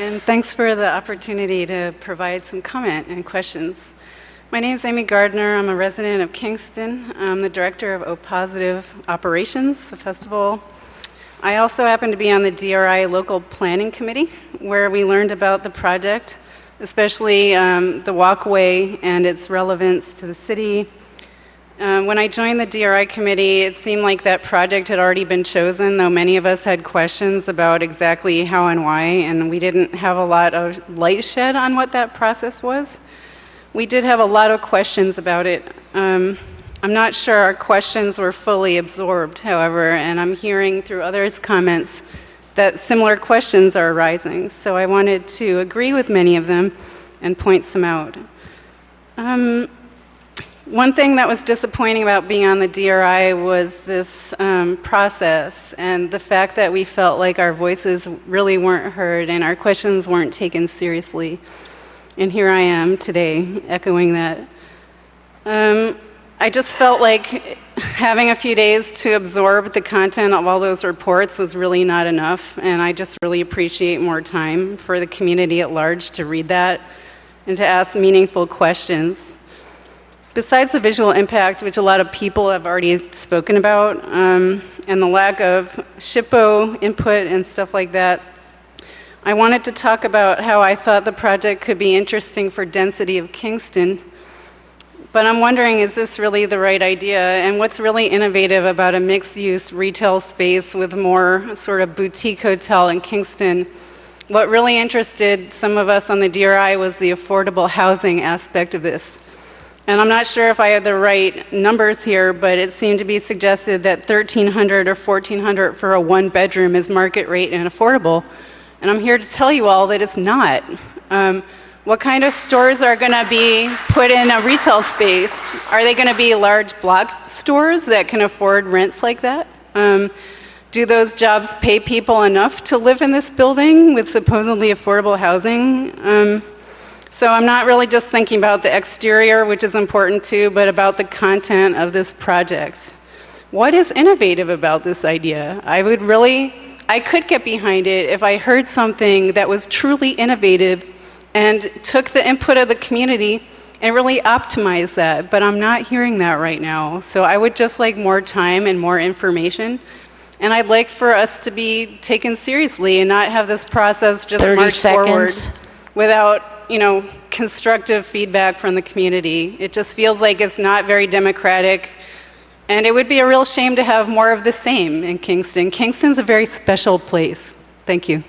And thanks for the opportunity to provide some comment and questions. My name is Aimee Gardner. I'm a resident of Kingston. I'm the director of O Positive Operations, the festival. I also happen to be on the DRI Local Planning Committee, where we learned about the project, especially the walkway and its relevance to the city. When I joined the DRI committee, it seemed like that project had already been chosen, though many of us had questions about exactly how and why, and we didn't have a lot of light shed on what that process was. We did have a lot of questions about it. I'm not sure our questions were fully absorbed, however, and I'm hearing through others' comments that similar questions are arising, so I wanted to agree with many of them and point some out. One thing that was disappointing about being on the DRI was this process and the fact that we felt like our voices really weren't heard and our questions weren't taken seriously. And here I am today echoing that. I just felt like having a few days to absorb the content of all those reports was really not enough, and I just really appreciate more time for the community at large to read that and to ask meaningful questions. Besides the visual impact, which a lot of people have already spoken about, and the lack of SHPO input and stuff like that, I wanted to talk about how I thought the project could be interesting for density of Kingston. But I'm wondering, is this really the right idea? And what's really innovative about a mixed-use retail space with more sort of boutique hotel in Kingston? What really interested some of us on the DRI was the affordable housing aspect of this. And I'm not sure if I have the right numbers here, but it seemed to be suggested that $1,300 or $1,400 for a one-bedroom is market rate and affordable. And I'm here to tell you all that it's not. What kind of stores are going to be put in a retail space? Are they going to be large block stores that can afford rents like that? Do those jobs pay people enough to live in this building with supposedly affordable housing? So I'm not really just thinking about the exterior, which is important too, but about the content of this project. What is innovative about this idea? I could get behind it if I heard something that was truly innovative and took the input of the community and really optimized that, but I'm not hearing that right now. So I would just like more time and more information, and I'd like for us to be taken seriously and not have this process just march forward without constructive feedback from the community. It just feels like it's not very democratic, and it would be a real shame to have more of the same in Kingston. Kingston's a very special place. Thank you.